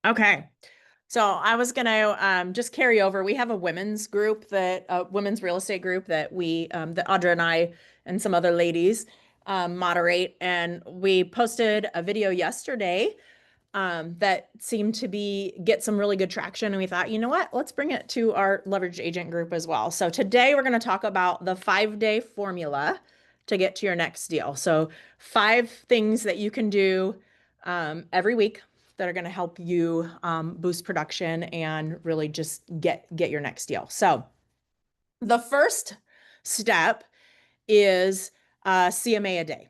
Okay. So I was gonna just carry over. We have a women's group women's real estate group that Audra and I and some other ladies moderate, and we posted a video yesterday that seemed to be get some really good traction, and we thought, you know what, let's bring it to our leveraged agent group as well. So today we're going to talk about the 5-day formula to get to your next deal. So 5 things that you can do every week that are going to help you boost production and really just get your next deal. So the first step is CMA a day.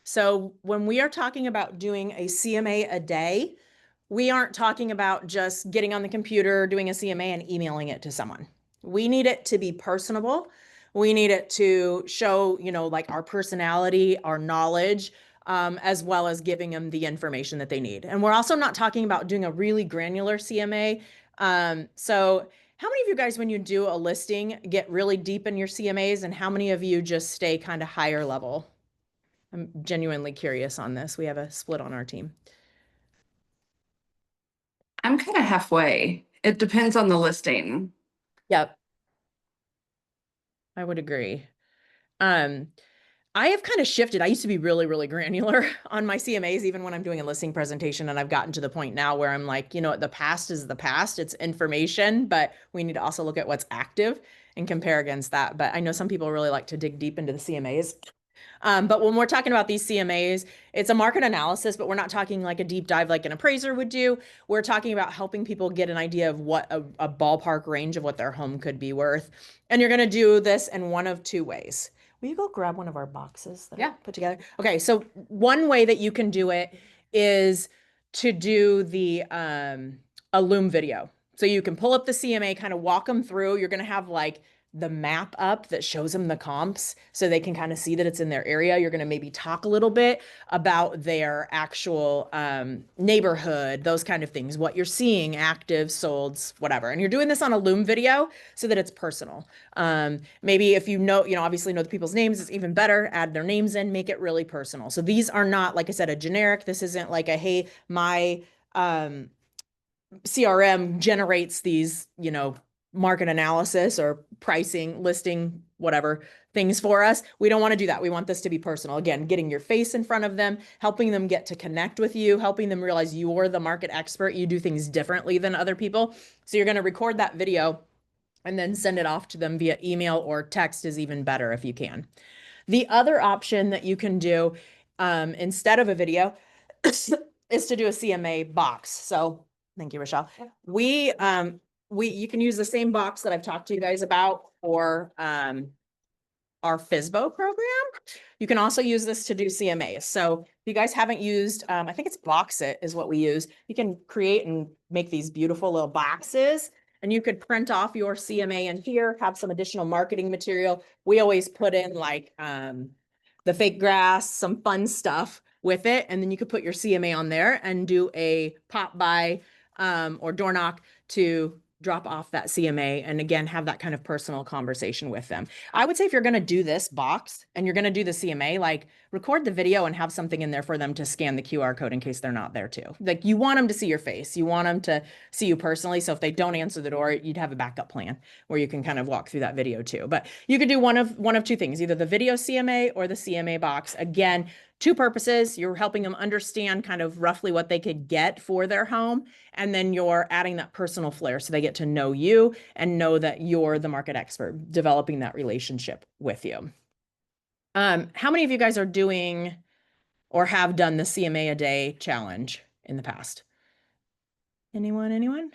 So when we are talking about doing a CMA a day, we aren't talking about just getting on the computer, doing a CMA and emailing it to someone. We need it to be personable. We need it to show, like our personality, our knowledge, as well as giving them the information that they need. And we're also not talking about doing a really granular CMA. So how many of you guys, when you do a listing, get really deep in your CMAs, and how many of you just stay kind of higher level? I'm genuinely curious on this. We have a split on our team. I'm kind of halfway. It depends on the listing. Yep, I would agree. Um, I have kind of shifted. I used to be really, really granular on my CMAs, even when I'm doing a listing presentation. And I've gotten to the point now where I'm like, the past is the past. It's information, but we need to also look at what's active and compare against that. But I know some people really like to dig deep into the CMAs. But when we're talking about these CMAs, it's a market analysis, but we're not talking like a deep dive like an appraiser would do. We're talking about helping people get an idea of what a ballpark range of what their home could be worth. And you're going to do this in one of 2 ways. Will you go grab one of our boxes that I put together? Okay, so one way that you can do it is to do the a Loom video. So you can pull up the CMA, kind of walk them through. You're going to have like the map up that shows them the comps so they can kind of see that it's in their area. You're going to maybe talk a little bit about their actual neighborhood, those kind of things, what you're seeing, active, solds, whatever. And you're doing this on a Loom video so that it's personal. Maybe if obviously know the people's names, it's even better. Add their names in, make it really personal. So these are not, like I said, a generic. This isn't like a, hey, my CRM generates these, market analysis or pricing, listing, whatever things for us. We don't want to do that. We want this to be personal. Again, getting your face in front of them, helping them get to connect with you, helping them realize you're the market expert. You do things differently than other people. So you're going to record that video and then send it off to them via email, or text is even better if you can. The other option that you can do instead of a video is to do a CMA box. So thank you, Rochelle. You can use the same box that I've talked to you guys about for our FSBO program. You can also use this to do CMAs. So if you guys haven't used, I think it's Box It is what we use. You can create and make these beautiful little boxes, and you could print off your CMA in here, have some additional marketing material. We always put in like the fake grass, some fun stuff with it. And then you could put your CMA on there and do a pop by or door knock to drop off that CMA, and again, have that kind of personal conversation with them. I would say if you're going to do this box and you're going to do the CMA, like record the video and have something in there for them to scan the QR code in case they're not there too. Like you want them to see your face. You want them to see you personally. So if they don't answer the door, you'd have a backup plan where you can kind of walk through that video too. But you could do one of 2 things, either the video CMA or the CMA box. Again, 2 purposes. You're helping them understand kind of roughly what they could get for their home. And then you're adding that personal flair so they get to know you and know that you're the market expert, developing that relationship with you. How many of you guys are doing or have done the CMA a day challenge in the past? Anyone?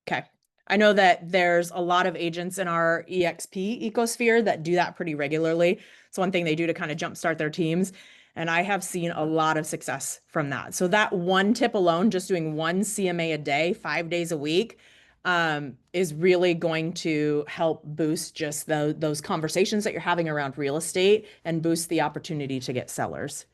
Okay. I know that there's a lot of agents in our EXP ecosphere that do that pretty regularly. It's one thing they do to kind of jumpstart their teams. And I have seen a lot of success from that. So that one tip alone, just doing one CMA a day, 5 days a week, is really going to help boost just those conversations that you're having around real estate and boost the opportunity to get sellers.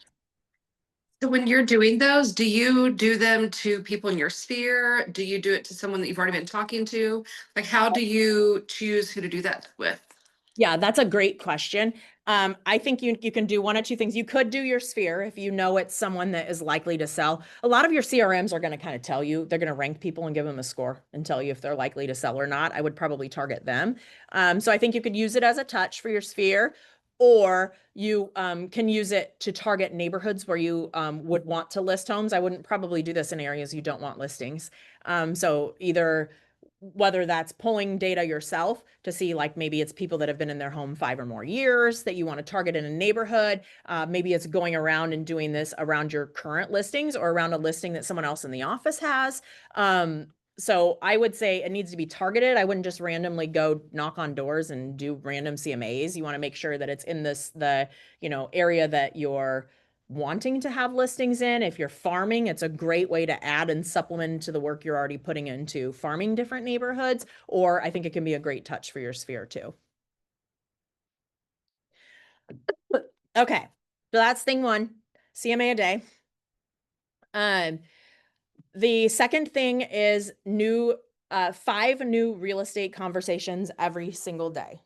So when you're doing those, do you do them to people in your sphere? Do you do it to someone that you've already been talking to? Like, how do you choose who to do that with? Yeah, that's a great question. I think you can do one of two things. You could do your sphere if you know it's someone that is likely to sell. A lot of your CRMs are going to kind of tell you, they're going to rank people and give them a score and tell you if they're likely to sell or not. I would probably target them. So I think you could use it as a touch for your sphere, or you can use it to target neighborhoods where you would want to list homes. I wouldn't probably do this in areas you don't want listings. So either whether that's pulling data yourself to see like maybe it's people that have been in their home 5 or more years that you want to target in a neighborhood. Maybe it's going around and doing this around your current listings or around a listing that someone else in the office has. So I would say it needs to be targeted. I wouldn't just randomly go knock on doors and do random CMAs. You want to make sure that it's in the area that you're wanting to have listings in. If you're farming, it's a great way to add and supplement to the work you're already putting into farming different neighborhoods, or I think it can be a great touch for your sphere too. Okay, so that's thing one, CMA a day. The second thing is 5 new real estate conversations every single day.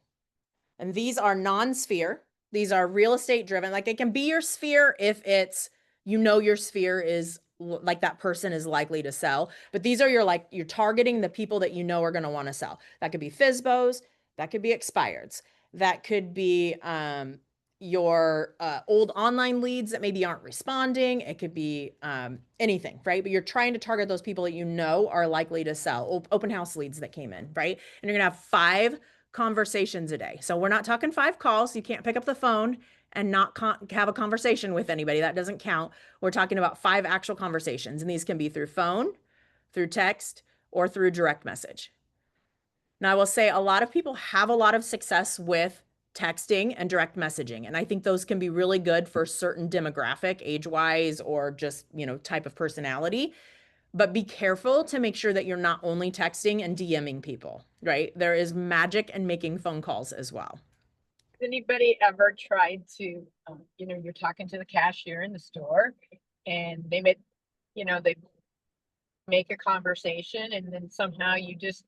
And these are non-sphere. These are real estate driven. Like, it can be your sphere if it's, your sphere is like that person is likely to sell. But these are you're targeting the people that you know are going to want to sell. That could be FSBOs. That could be expireds. That could be your old online leads that maybe aren't responding. It could be anything, right? But you're trying to target those people that you know are likely to sell. Open house leads that came in, right? And you're going to have 5 conversations a day. So we're not talking 5 calls. You can't pick up the phone and not have a conversation with anybody. That doesn't count. We're talking about 5 actual conversations. And these can be through phone, through text, or through direct message. Now, I will say a lot of people have a lot of success with texting and direct messaging. And I think those can be really good for certain demographic, age-wise, or just, type of personality. But be careful to make sure that you're not only texting and DMing people, right? There is magic in making phone calls as well. Has anybody ever tried to, you're talking to the cashier in the store and they make a conversation and then somehow you just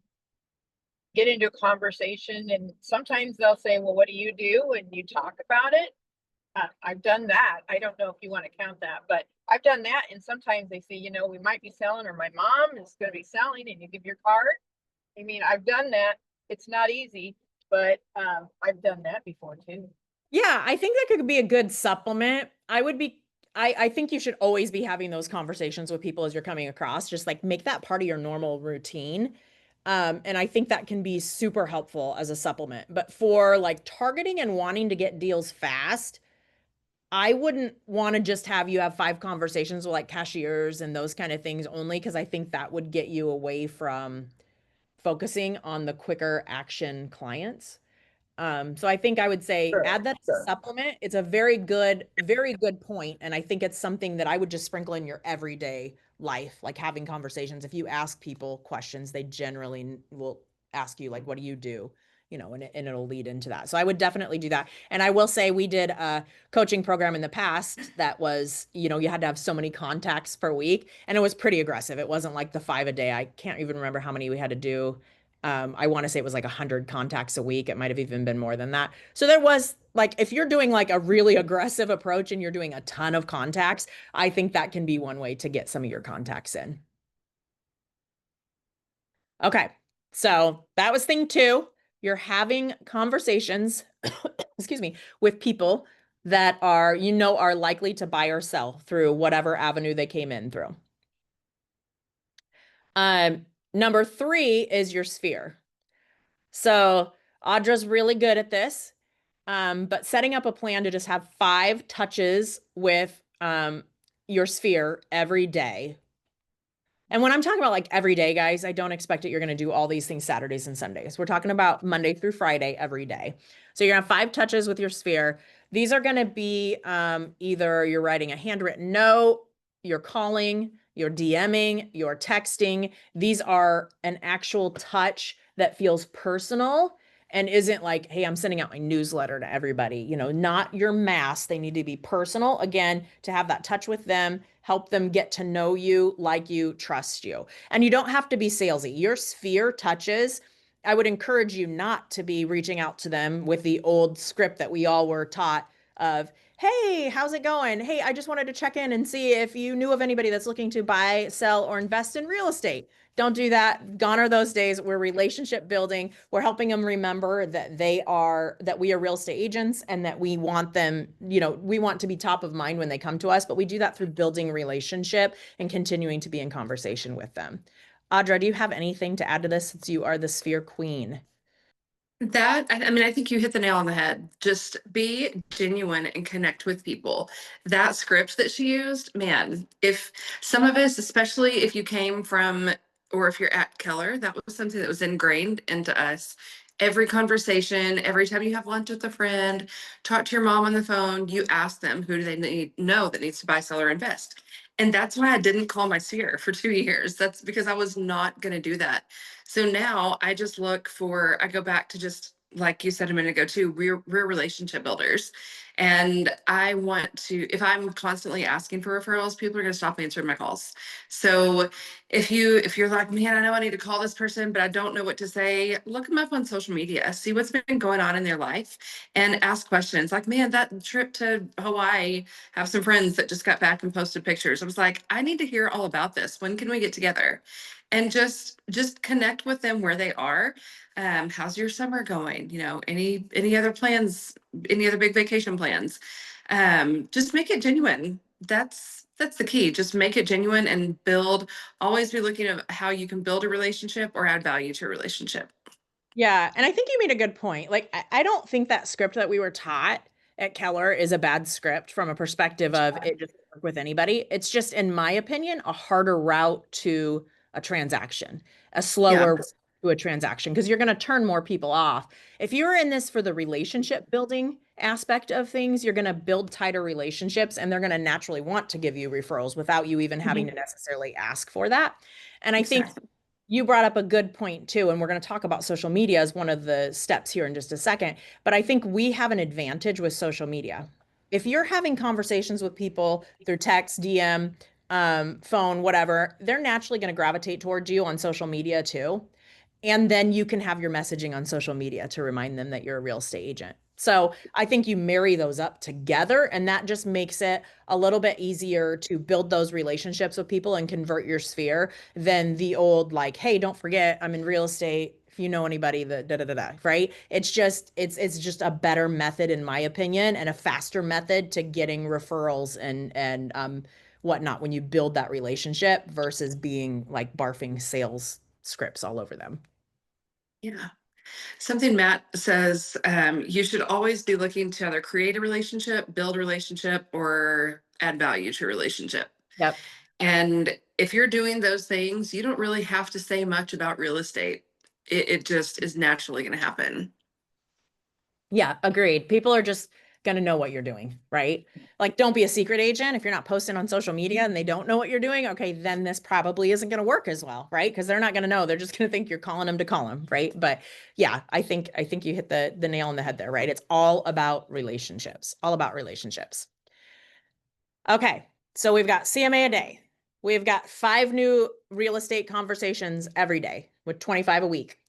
get into a conversation and sometimes they'll say, well, what do you do? And you talk about it. I've done that. I don't know if you want to count that, but I've done that. And sometimes they say, we might be selling, or my mom is going to be selling, and you give your card. I mean, I've done that. It's not easy, but I've done that before too. Yeah, I think that could be a good supplement. I think you should always be having those conversations with people as you're coming across. Just like make that part of your normal routine. And I think that can be super helpful as a supplement. But for like targeting and wanting to get deals fast, I wouldn't want to just have you have 5 conversations with like cashiers and those kind of things only, because I think that would get you away from focusing on the quicker action clients. So I think I would say add that as a supplement. It's a very good point. And I think it's something that I would just sprinkle in your everyday life, like having conversations. If you ask people questions, they generally will ask you like, what do you do? And it'll lead into that. So I would definitely do that. And I will say we did a coaching program in the past that was, you had to have so many contacts per week, and it was pretty aggressive. It wasn't like the 5 a day. I can't even remember how many we had to do. I want to say it was like 100 contacts a week. It might have even been more than that. So there was like, if you're doing like a really aggressive approach and you're doing a ton of contacts, I think that can be one way to get some of your contacts in. Okay. So that was thing 2. You're having conversations, excuse me, with people that are likely to buy or sell through whatever avenue they came in through. Number 3 is your sphere. So Audra's really good at this, but setting up a plan to just have 5 touches with your sphere every day. And when I'm talking about like every day, guys, I don't expect that you're going to do all these things Saturdays and Sundays. We're talking about Monday through Friday every day. So you're going to have 5 touches with your sphere. These are going to be either you're writing a handwritten note, you're calling, you're DMing, you're texting. These are an actual touch that feels personal and isn't like, hey, I'm sending out my newsletter to everybody, not your mass. They need to be personal. Again, to have that touch with them, help them get to know you, like you, trust you. And you don't have to be salesy. Your sphere touches I would encourage you not to be reaching out to them with the old script that we all were taught of, hey, how's it going? Hey, I just wanted to check in and see if you knew of anybody that's looking to buy, sell, or invest in real estate. Don't do that. Gone are those days. We're relationship building. We're helping them remember that that we are real estate agents and that we want them, we want to be top of mind when they come to us, but we do that through building relationship and continuing to be in conversation with them. Audra, do you have anything to add to this since you are the sphere queen? I mean, I think you hit the nail on the head. Just be genuine and connect with people. That script that she used, man, if some of us, especially if you came from, or if you're at Keller, that was something that was ingrained into us. Every conversation, every time you have lunch with a friend, talk to your mom on the phone, you ask them who do they know that needs to buy, sell, or invest. And that's why I didn't call my sphere for 2 years. That's because I was not going to do that. So now I just look for, I go back to just like you said a minute ago too, we're relationship builders. And I want to, if I'm constantly asking for referrals, people are going to stop answering my calls. So if you're like, man, I know I need to call this person, but I don't know what to say, look them up on social media, see what's been going on in their life and ask questions like, man, that trip to Hawaii, have some friends that just got back and posted pictures. I was like, I need to hear all about this. When can we get together? And just connect with them where they are. How's your summer going? Any other plans, any other big vacation plans? Just make it genuine. That's the key. Just make it genuine and always be looking at how you can build a relationship or add value to a relationship. Yeah, and I think you made a good point. Like, I don't think that script that we were taught at Keller is a bad script from a perspective of it just work with anybody. It's just, in my opinion, a harder route to a transaction, a Yeah. slower route to a transaction, because you're going to turn more people off. If you're in this for the relationship building aspect of things, you're going to build tighter relationships and they're going to naturally want to give you referrals without you even having to necessarily ask for that. And I think Exactly. you brought up a good point too, and we're going to talk about social media as one of the steps here in just a second. But I think we have an advantage with social media. If you're having conversations with people through text, DM, phone, whatever, they're naturally going to gravitate towards you on social media too. And then you can have your messaging on social media to remind them that you're a real estate agent. So I think you marry those up together, and that just makes it a little bit easier to build those relationships with people and convert your sphere than the old, like, hey, don't forget, I'm in real estate. If you know anybody, the da da da da, right? It's just a better method, in my opinion, and a faster method to getting referrals and whatnot when you build that relationship versus being like barfing sales scripts all over them. Yeah. Something Matt says, you should always be looking to either create a relationship, build a relationship, or add value to a relationship. Yep. And if you're doing those things, you don't really have to say much about real estate. It just is naturally going to happen. Yeah, agreed. People are just going to know what you're doing, right? Like, don't be a secret agent. If you're not posting on social media and they don't know what you're doing, okay, then this probably isn't going to work as well, right? Because they're not going to know. They're just going to think you're calling them to call them, right? But yeah, I think you hit the nail on the head there, right? It's all about relationships, all about relationships. Okay, so we've got CMA a day. We've got 5 new real estate conversations every day with 25 a week.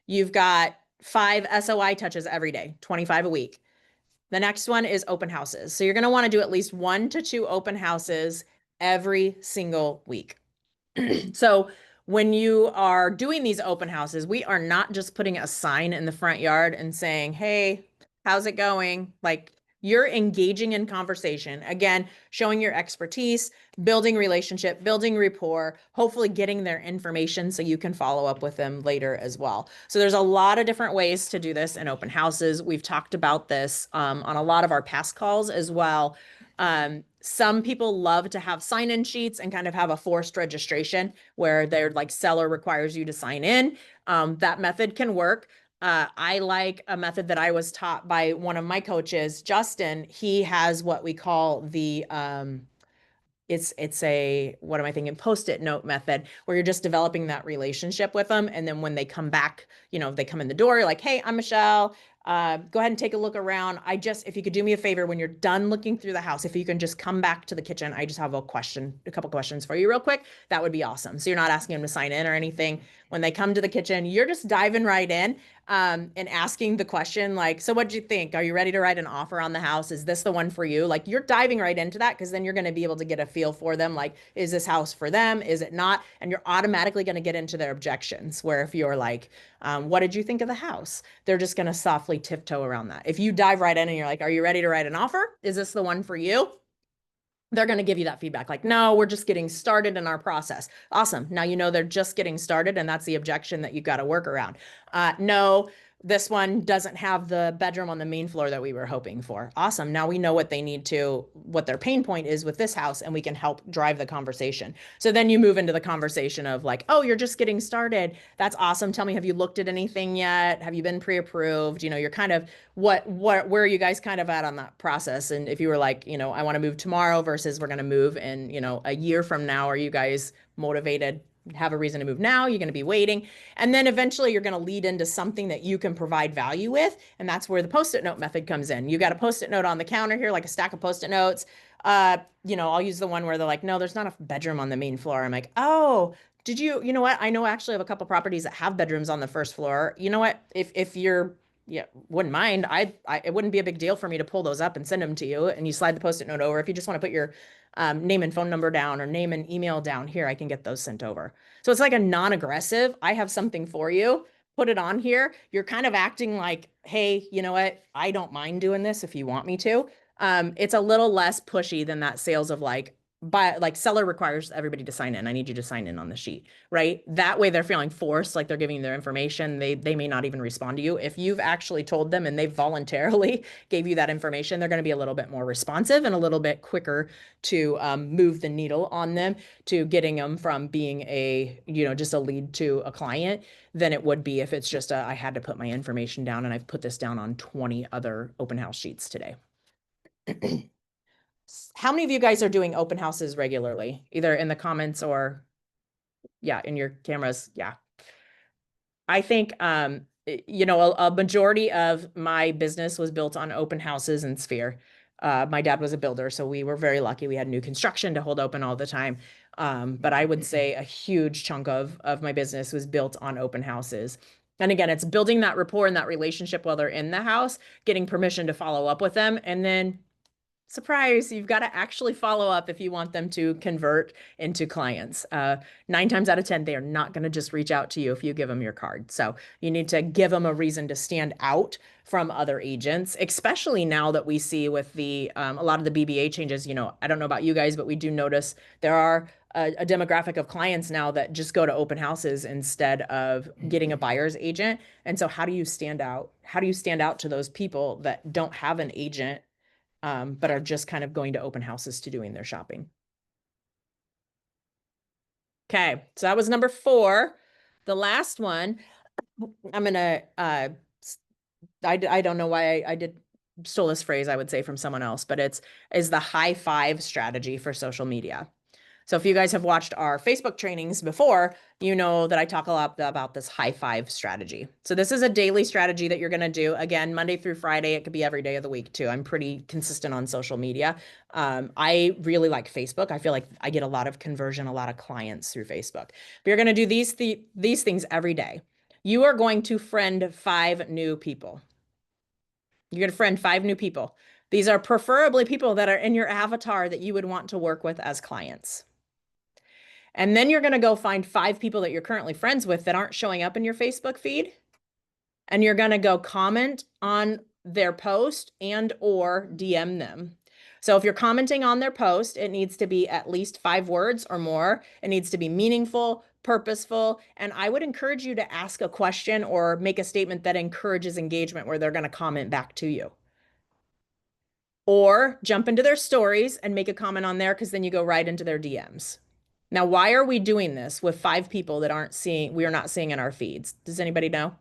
You've got 5 SOI touches every day, 25 a week. The next one is open houses. So you're going to want to do at least 1 to 2 open houses every single week. So when you are doing these open houses, we are not just putting a sign in the front yard and saying, hey, how's it going? Like, you're engaging in conversation. Again, showing your expertise, building relationship, building rapport, hopefully getting their information so you can follow up with them later as well. So there's a lot of different ways to do this in open houses. We've talked about this on a lot of our past calls as well. Some people love to have sign-in sheets and kind of have a forced registration where they're like seller requires you to sign in. That method can work. I like a method that I was taught by one of my coaches, Justin. He has what we call the it's a, what am I thinking, post-it note method, where you're just developing that relationship with them. And then when they come back, they come in the door, you're like, hey, I'm Michelle. Go ahead and take a look around. If you could do me a favor, when you're done looking through the house, if you can just come back to the kitchen, I just have a couple questions for you real quick. That would be awesome. So you're not asking them to sign in or anything. When they come to the kitchen, you're just diving right in, and asking the question like, so what'd you think? Are you ready to write an offer on the house? Is this the one for you? Like, you're diving right into that, because then you're going to be able to get a feel for them. Like, is this house for them? Is it not? And you're automatically going to get into their objections, where if you're like, what did you think of the house? They're just going to softly tiptoe around that. If you dive right in and you're like, are you ready to write an offer? Is this the one for you? They're going to give you that feedback like, no, we're just getting started in our process. Awesome. Now you know they're just getting started, and that's the objection that you got to work around. No, this one doesn't have the bedroom on the main floor that we were hoping for. Awesome. Now we know what their pain point is with this house, and we can help drive the conversation. So then you move into the conversation of like, oh, you're just getting started. That's awesome. Tell me, have you looked at anything yet? Have you been pre-approved? You're kind of where are you guys kind of at on that process? And if you were like, I want to move tomorrow versus we're going to move in, a year from now, are you guys motivated? Have a reason to move now? You're going to be waiting. And then eventually you're going to lead into something that you can provide value with. And that's where the Post-it note method comes in. You got a Post-it note on the counter here, like a stack of Post-it notes. I'll use the one where they're like, no, there's not a bedroom on the main floor. I'm like, oh, you know what? I know actually have a couple properties that have bedrooms on the first floor. You know what? If you're, yeah, wouldn't mind. It wouldn't be a big deal for me to pull those up and send them to you. And you slide the Post-it note over. If you just want to put your name and phone number down, or name and email down here, I can get those sent over. So it's like a non-aggressive, I have something for you, put it on here. You're kind of acting like, hey, you know what? I don't mind doing this if you want me to. It's a little less pushy than that sales of like, seller requires everybody to sign in. I need you to sign in on the sheet, right? That way they're feeling forced, like they're giving you their information. They may not even respond to you. If you've actually told them and they voluntarily gave you that information, they're going to be a little bit more responsive and a little bit quicker to move the needle on them, to getting them from being just a lead to a client, than it would be if it's just I had to put my information down and I've put this down on 20 other open house sheets today. How many of you guys are doing open houses regularly, either in the comments or, yeah, in your cameras? Yeah. I think, a majority of my business was built on open houses and Sphere. My dad was a builder, so we were very lucky. We had new construction to hold open all the time. But I would say a huge chunk of my business was built on open houses. And again, it's building that rapport and that relationship while they're in the house, getting permission to follow up with them, and then surprise, you've got to actually follow up if you want them to convert into clients. 9 times out of 10, they are not going to just reach out to you if you give them your card. So you need to give them a reason to stand out from other agents, especially now that we see with a lot of the BBA changes. I don't know about you guys, but we do notice there are a demographic of clients now that just go to open houses instead of getting a buyer's agent. And so how do you stand out? How do you stand out to those people that don't have an agent, but are just kind of going to open houses to doing their shopping? Okay, so that was number 4. The last one, I'm gonna, I don't know why I stole this phrase, I would say, from someone else, but is the high 5 strategy for social media. So if you guys have watched our Facebook trainings before, you know that I talk a lot about this high 5 strategy. So this is a daily strategy that you're going to do. Again, Monday through Friday. It could be every day of the week too. I'm pretty consistent on social media. I really like Facebook. I feel like I get a lot of conversion, a lot of clients through Facebook. But you're going to do these things every day. You are going to friend 5 new people. You're going to friend 5 new people. These are preferably people that are in your avatar that you would want to work with as clients. And then you're going to go find 5 people that you're currently friends with that aren't showing up in your Facebook feed. And you're going to go comment on their post and or DM them. So if you're commenting on their post, it needs to be at least 5 words or more. It needs to be meaningful, purposeful. And I would encourage you to ask a question or make a statement that encourages engagement, where they're going to comment back to you. Or jump into their stories and make a comment on there, because then you go right into their DMs. Now, why are we doing this with 5 people that we are not seeing in our feeds? Does anybody know?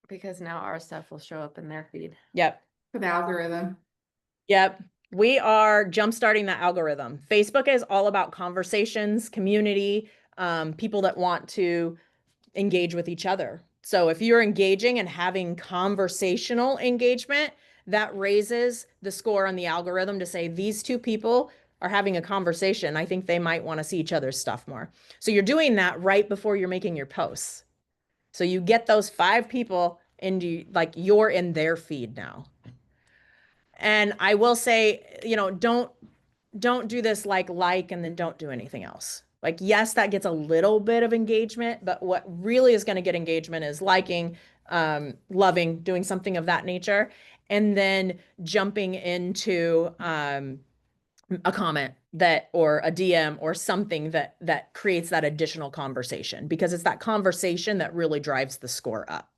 Because now our stuff will show up in their feed. Yep. For the algorithm. Yep. We are jumpstarting the algorithm. Facebook is all about conversations, community, people that want to engage with each other. So if you're engaging and having conversational engagement, that raises the score on the algorithm to say these two people are having a conversation. I think they might want to see each other's stuff more. So you're doing that right before you're making your posts. So you get those 5 people into, like, you're in their feed now. And I will say, don't do this like and then don't do anything else. Like, yes, that gets a little bit of engagement, but what really is going to get engagement is liking, loving, doing something of that nature, and then jumping into a comment that, or a DM or something that creates that additional conversation, because it's that conversation that really drives the score up.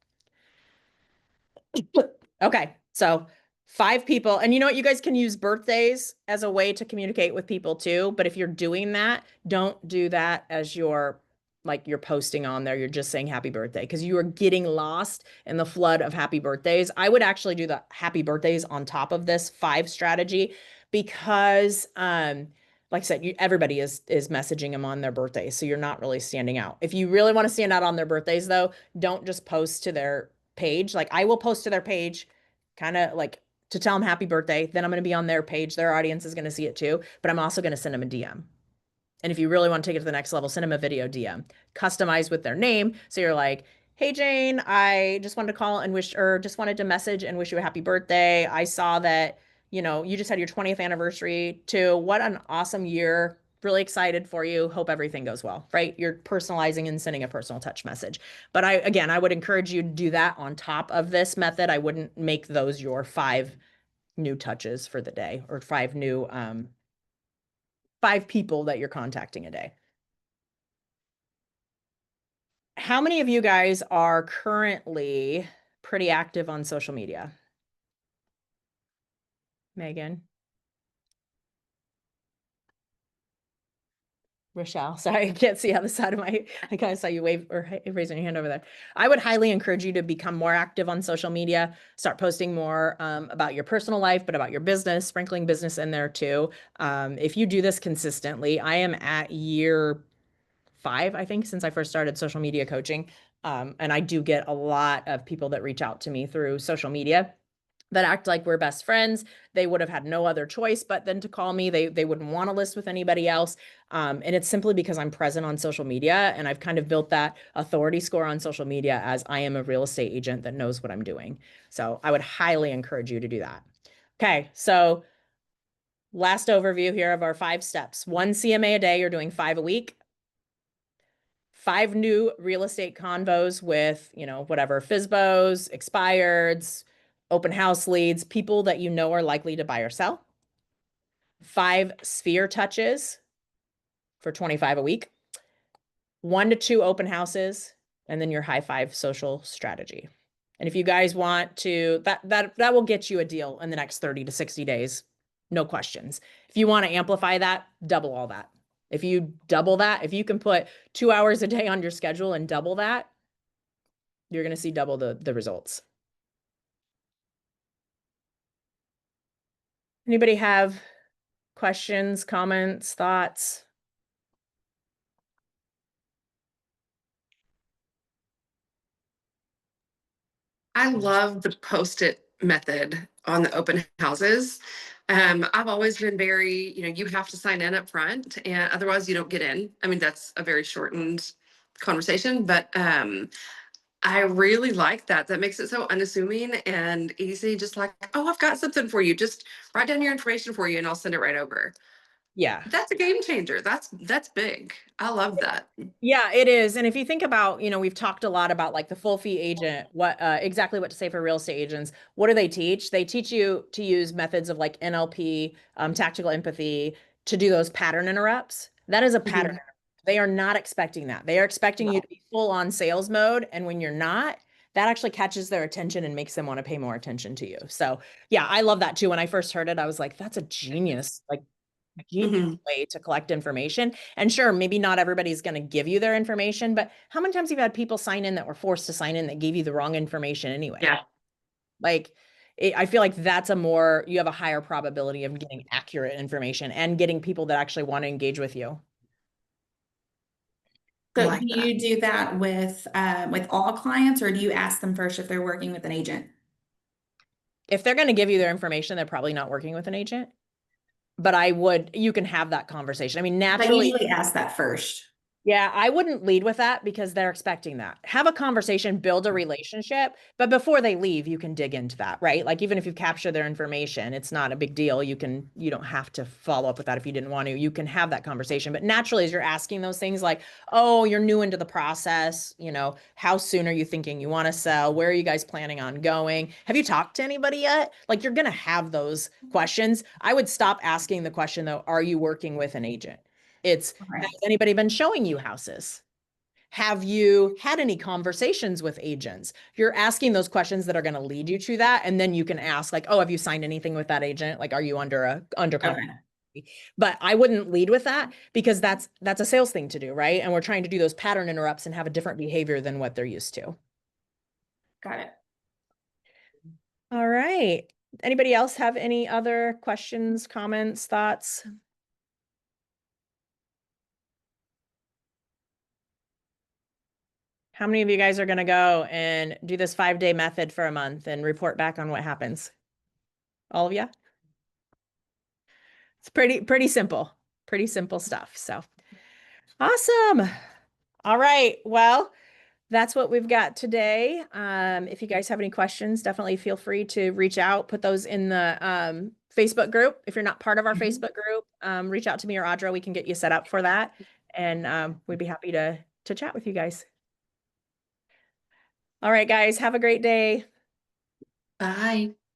Okay, so 5 people. And you know what? You guys can use birthdays as a way to communicate with people too. But if you're doing that, don't do that as your, like, you're posting on there. You're just saying happy birthday, because you are getting lost in the flood of happy birthdays. I would actually do the happy birthdays on top of this 5 strategy, because like I said, everybody is messaging them on their birthdays. So you're not really standing out. If you really want to stand out on their birthdays though, don't just post to their page. Like, I will post to their page kind of like to tell them happy birthday. Then I'm going to be on their page. Their audience is going to see it too, but I'm also going to send them a DM. And if you really want to take it to the next level, send them a video DM, customized with their name. So you're like, hey, Jane, I just wanted to call and wish, or just wanted to message and wish you a happy birthday. I saw that, you just had your 20th anniversary too. What an awesome year. Really excited for you. Hope everything goes well, right? You're personalizing and sending a personal touch message. But I would encourage you to do that on top of this method. I wouldn't make those your 5 new touches for the day, or 5 new, 5 people that you're contacting a day. How many of you guys are currently pretty active on social media? Megan? Rochelle, sorry, I can't see on the side of I kind of saw you wave or raising your hand over there. I would highly encourage you to become more active on social media, start posting more about your personal life, but about your business, sprinkling business in there too. If you do this consistently, I am at year 5, I think, since I first started social media coaching. And I do get a lot of people that reach out to me through social media that act like we're best friends. They would have had no other choice but then to call me. They wouldn't want to list with anybody else. And it's simply because I'm present on social media, and I've kind of built that authority score on social media as I am a real estate agent that knows what I'm doing. So I would highly encourage you to do that. Okay, so last overview here of our 5 steps. 1 CMA a day, you're doing 5 a week. 5 new real estate convos with, whatever, FSBOs, expireds, open house leads, people that you know are likely to buy or sell. 5 sphere touches for 25 a week. 1 to 2 open houses, and then your high 5 social strategy. And if you guys want to, that will get you a deal in the next 30 to 60 days. No questions. If you want to amplify that, double all that. If you double that, if you can put 2 hours a day on your schedule and double that, you're going to see double the results. Anybody have questions, comments, thoughts? I love the post-it method on the open houses. I've always been very, you have to sign in up front, and otherwise you don't get in. I mean, that's a very shortened conversation, but I really like that. That makes it so unassuming and easy. Just like, oh, I've got something for you. Just write down your information for you, and I'll send it right over. Yeah. That's a game changer. That's big. I love that. Yeah, it is. And if you think about, we've talked a lot about like the full fee agent, what exactly what to say for real estate agents. What do they teach? They teach you to use methods of like NLP, tactical empathy, to do those pattern interrupts. That is a pattern. Mhm. Interrupt. They are not expecting that. They are expecting you to be full on sales mode. And when you're not, that actually catches their attention and makes them want to pay more attention to you. So yeah, I love that too. When I first heard it, I was like, that's a genius, like genius Mhm. way to collect information. And sure, maybe not everybody's going to give you their information, but how many times have you had people sign in that were forced to sign in that gave you the wrong information anyway? Yeah. Like, I feel like you have a higher probability of getting accurate information and getting people that actually want to engage with you. I So like do that. you do that with all clients, or do you ask them first if they're working with an agent? If they're going to give you their information, they're probably not working with an agent. But you can have that conversation. I mean, I naturally, usually ask that first. yeah, I wouldn't lead with that because they're expecting that. Have a conversation, build a relationship, but before they leave, you can dig into that, right? Like even if you capture their information, it's not a big deal. You don't have to follow up with that if you didn't want to. You can have that conversation. But naturally, as you're asking those things like, oh, you're new into the process, how soon are you thinking you want to sell? Where are you guys planning on going? Have you talked to anybody yet? Like you're gonna have those questions. I would stop asking the question though, are you working with an agent? It's Okay. has anybody been showing you houses? Have you had any conversations with agents? You're asking those questions that are going to lead you to that. And then you can ask like, oh, have you signed anything with that agent? Like, are you under contract? Okay. But I wouldn't lead with that because that's a sales thing to do, right? And we're trying to do those pattern interrupts and have a different behavior than what they're used to. Got it. All right. Anybody else have any other questions, comments, thoughts? How many of you guys are going to go and do this 5-day method for a month and report back on what happens? All of you? It's pretty simple. Pretty simple stuff. So awesome. All right. Well, that's what we've got today. If you guys have any questions, definitely feel free to reach out, put those in the Facebook group. If you're not part of our Facebook group, reach out to me or Audra. We can get you set up for that. And we'd be happy to chat with you guys. All right, guys, have a great day. Bye.